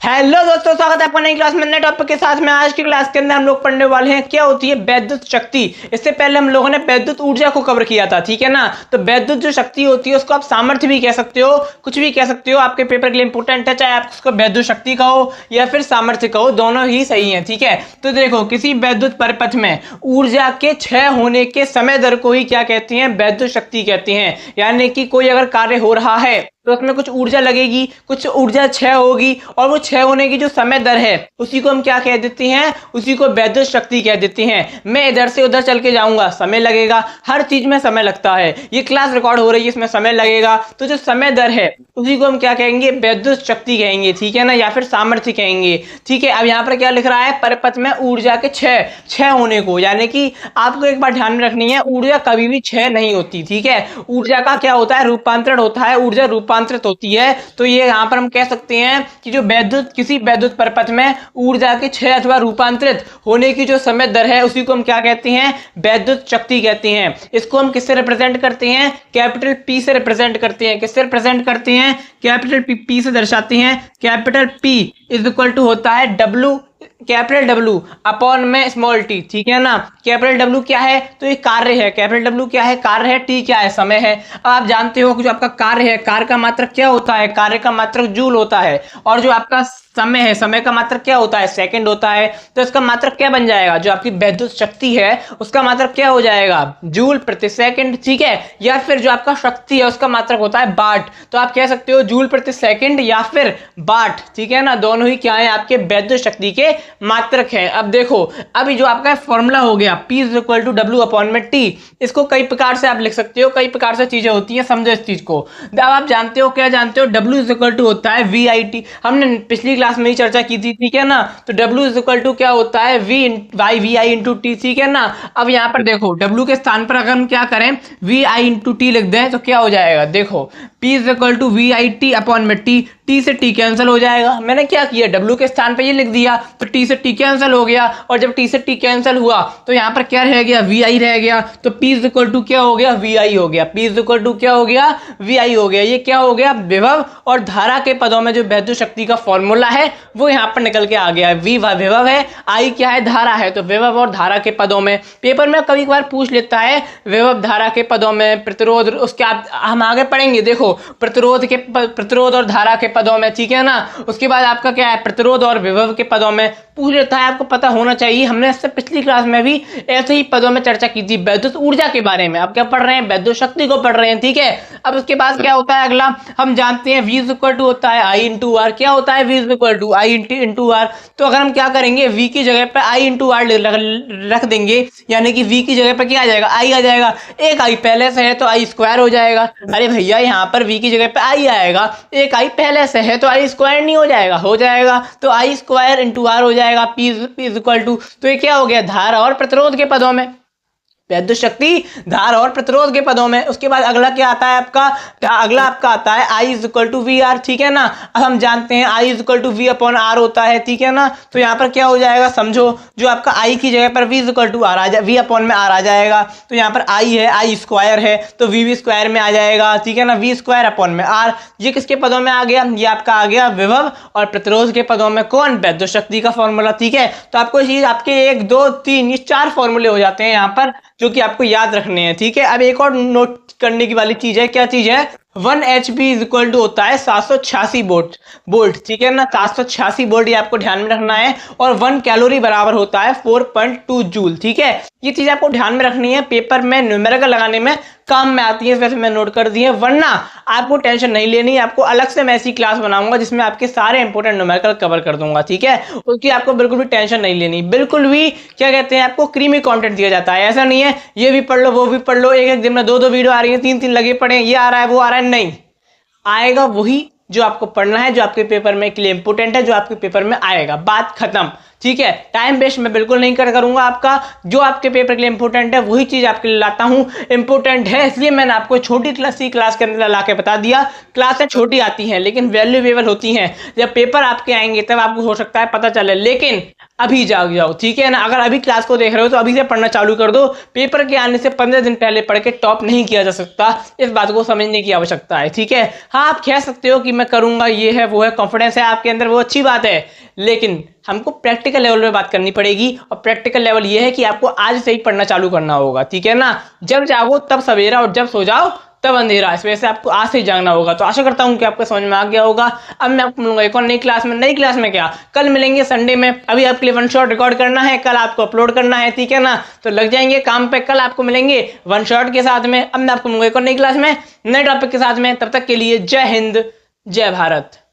Hello दोस्तों, स्वागत है आपका नई क्लास में नए टॉपिक के साथ में। आज की क्लास के अंदर हम लोग पढ़ने वाले हैं क्या होती है वैद्युत शक्ति। इससे पहले हम लोगों ने वैद्युत ऊर्जा को कवर किया था, ठीक है ना। तो वैद्युत जो शक्ति होती है उसको आप सामर्थ्य भी कह सकते हो, कुछ भी कह सकते हो, आपके पेपर के लिए इंपोर्टेंट है। चाहे आप उसको वैद्युत शक्ति कहो या फिर सामर्थ्य कहो, दोनों ही सही है, ठीक है। तो देखो, किसी वैद्युत परिपथ में ऊर्जा के क्षय होने के समय दर को ही क्या कहते हैं, वैद्युत शक्ति कहते हैं। यानी कि कोई अगर कार्य हो रहा है तो उसमें कुछ ऊर्जा लगेगी, कुछ ऊर्जा क्षय होगी, और वो क्षय होने की जो समय दर है उसी को हम क्या कह देते हैं, उसी को वैद्युत शक्ति कह देते हैं। मैं इधर से उधर चल के जाऊंगा, समय लगेगा, हर चीज में समय लगता है। ये क्लास रिकॉर्ड हो रही है, इसमें समय लगेगा, तो जो समय दर है उसी को हम क्या कहेंगे, वैद्युत शक्ति कहेंगे, ठीक है ना, या फिर सामर्थ्य कहेंगे, ठीक है। अब यहाँ पर क्या लिख रहा है, परिपथ में ऊर्जा के क्षय होने को, यानी कि आपको एक बात ध्यान में रखनी है, ऊर्जा कभी भी क्षय नहीं होती, ठीक है। ऊर्जा का क्या होता है, रूपांतरण होता है, ऊर्जा रूपांतरित होती है। तो ये यहाँ पर हम कह सकते हैं कि जो किसी वैद्युत परिपथ में ऊर्जा के क्षय अथवा रूपांतरित होने की जो समय दर है उसी को हम क्या कहते हैं, वैद्युत शक्ति कहते हैं। इसको हम किससे रिप्रेजेंट करते हैं, कैपिटल पी से रिप्रेजेंट करते हैं। किससे रिप्रेजेंट करते हैं, कैपिटल पी से दर्शाते हैं। Capital P is equal to होता है डब्ल्यू, कैपिटल डब्ल्यू अपॉन में स्मॉल टी, ठीक है ना। कैपिटल डब्ल्यू क्या है, तो ये कार्य है। कैपिटल डब्ल्यू क्या है, कार्य है। टी क्या है, समय है। अब आप जानते हो कि जो आपका कार्य है, कार्य का मात्रक क्या होता है, कार्य का मात्रक जूल होता है। और जो आपका समय है, समय का मात्रक क्या होता है, सेकंड होता है। तो इसका मात्रक क्या बन जाएगा, जो आपकी वैद्युत शक्ति है उसका मात्रक क्या हो जाएगा, जूल प्रति सेकंड, ठीक है। या फिर जो आपका शक्ति है उसका मात्रक होता है वाट, तो आप कह सकते हो जूल प्रति सेकंड या फिर वाट, ठीक है ना। दोनों ही क्या है, आपके वैद्युत शक्ति के मात्रक है। अब देखो, अभी जो आपका फॉर्मूला हो गया P is equal to W upon में T, इसको कई प्रकार से आप लिख सकते हो, कई प्रकार से चीजें होती हैं, समझो इस चीज को। अब आप जानते हो, क्या जानते हो, W इज इक्वल टू होता है VIT। हमने पिछली क्लास में ही चर्चा की थी, ठीक है ना। तो W इज इक्वल टू क्या होता है, VI इंटू टी, ठीक है ना। अब यहाँ पर देखो, W के स्थान पर अगर हम क्या करें, VI इंटू टी लिख दें तो क्या हो जाएगा, देखो P is equal to VIT upon में T, T से T कैंसिल हो जाएगा। मैंने क्या किया, W के स्थान पे ये लिख दिया तो T से T कैंसिल हो गया, और जब T से T कैंसिल हुआ तो यहाँ पर क्या रह गया, VI रह गया। तो P इज इक्वल टू क्या हो गया, VI हो गया। P इज इक्वल टू क्या हो गया, VI हो गया। ये क्या हो गया, विभव और धारा के पदों में जो वैद्युत शक्ति का फॉर्मूला है वो यहाँ पर निकल के आ गया। V विभव है, I क्या है, धारा है। तो विभव और धारा के पदों में पेपर में कभी कभार पूछ लेता है, विभव धारा के पदों में प्रतिरोध, उसके हम आगे पढ़ेंगे। देखो, प्रतिरोध और धारा के पदों में, ठीक है ना। उसके बाद आपका क्या है, प्रतिरोध और विभव के पदों में पूछ लेता है, आपको पता होना चाहिए। हमने इससे पिछली क्लास में भी ऐसे ही पदों में चर्चा की थी, वैद्युत ऊर्जा के बारे में। अब क्या पढ़ रहे हैं, वैद्युत शक्ति को पढ़ रहे हैं, ठीक है। अब उसके बाद क्या होता है, अगला हम जानते हैं V इज इक्वल टू होता है I इंटू आर। क्या होता है, V is equal to I into R. तो अगर हम क्या करेंगे, V की जगह पर I इंटू आर रख देंगे, यानी कि V की जगह पर क्या आ जाएगा, I आ जाएगा। एक I पहले से है तो I स्क्वायर हो जाएगा। अरे भैया, यहाँ पर V की जगह पर I आएगा, एक I पहले से है तो I स्क्वायर नहीं हो जाएगा, हो जाएगा। तो I स्क्वायर इंटू आर हो जाएगा। P इज इक्वल टू, तो ये क्या हो गया, धारा और प्रतिरोध के पदों में, वैद्युत शक्ति धारा और प्रतिरोध के पदों में। उसके बाद अगला क्या आता है आपका, अगला आपका आता है I is equal to V R, ठीक है ना। अब हम जानते हैं I is equal to V upon R होता है, ठीक है ना। तो यहाँ पर क्या हो जाएगा, समझो, जो आपका I की जगह पर V is equal to R आ जाए, V अपॉन में आर आ जाएगा। तो यहाँ पर I है, I स्क्वायर है तो V स्क्वायर में आ जाएगा, ठीक है ना। V स्क्वायर अपॉन में आर, ये किसके पदों में आ गया, ये आपका आ गया विभव और प्रतिरोध के पदों में। कौन, वैद्युत शक्ति का फॉर्मूला, ठीक है। तो आपको चीज आपके 1 2 3 ये 4 फॉर्मूले हो जाते हैं यहाँ पर, जो कि आपको याद रखने हैं, ठीक है। अब एक और नोट करने की वाली चीज है, क्या चीज है, 1 HP इज इक्वल टू होता है 786 वोल्ट, ठीक है ना। 786 वोल्ट ये आपको ध्यान में रखना है। और 1 कैलोरी बराबर होता है 4.2 जूल, ठीक है। ये चीज आपको ध्यान में रखनी है, पेपर में न्यूमेरिकल लगाने में काम में आती है, वैसे मैं नोट कर दी है। वरना आपको टेंशन नहीं लेनी, आपको अलग से मैं ऐसी क्लास बनाऊंगा जिसमें आपके सारे इंपोर्टेंट न्यूमेरिकल कवर कर दूंगा, ठीक है। उसकी आपको बिल्कुल भी टेंशन नहीं लेनी, बिल्कुल भी क्या कहते हैं, आपको क्रीमी कंटेंट दिया जाता है। ऐसा नहीं है ये भी पढ़ लो वो भी पढ़ लो, एक दिन में 2 वीडियो आ रही है, 3 लगे पड़े, ये आ रहा है वो आ रहा है, नहीं आएगा वही जो आपको पढ़ना है, जो आपके पेपर में के लिए इंपोर्टेंट है, जो आपके पेपर में आएगा, बात खत्म, ठीक है। टाइम वेस्ट मैं बिल्कुल नहीं करूंगा आपका, जो आपके पेपर के लिए इंपॉर्टेंट है वही चीज आपके लिए लाता हूं। इंपॉर्टेंट है इसलिए मैंने आपको छोटी क्लास के अंदर ला के बता दिया। क्लासें छोटी आती हैं लेकिन वैल्यूएबल होती हैं, जब पेपर आपके आएंगे तब आपको हो सकता है पता चले, लेकिन अभी जाग जाओ, ठीक है ना। अगर अभी क्लास को देख रहे हो तो अभी से पढ़ना चालू कर दो। पेपर के आने से 15 दिन पहले पढ़ के टॉप नहीं किया जा सकता, इस बात को समझने की आवश्यकता है, ठीक है। हाँ, आप कह सकते हो कि मैं करूंगा, ये है वो है, कॉन्फिडेंस है आपके अंदर, वो अच्छी बात है, लेकिन हमको प्रैक्टिकल लेवल पे बात करनी पड़ेगी। और प्रैक्टिकल लेवल ये है कि आपको आज से ही पढ़ना चालू करना होगा, ठीक है ना। जब जागो तब सवेरा और जब सो जाओ तब अंधेरा, इस वजह से आपको आज से ही जागना होगा। तो आशा करता हूं कि आपको समझ में आ गया होगा। अब मैं आपको मिलूंगा एक और नई क्लास में। नई क्लास में क्या, कल मिलेंगे संडे में। अभी आपके लिए वन शॉट रिकॉर्ड करना है, कल आपको अपलोड करना है, ठीक है ना। तो लग जाएंगे काम पे, कल आपको मिलेंगे वन शॉट के साथ में। अब मैं आपको मिलूंगा एक और नई क्लास में नए टॉपिक के साथ में। तब तक के लिए जय हिंद, जय भारत।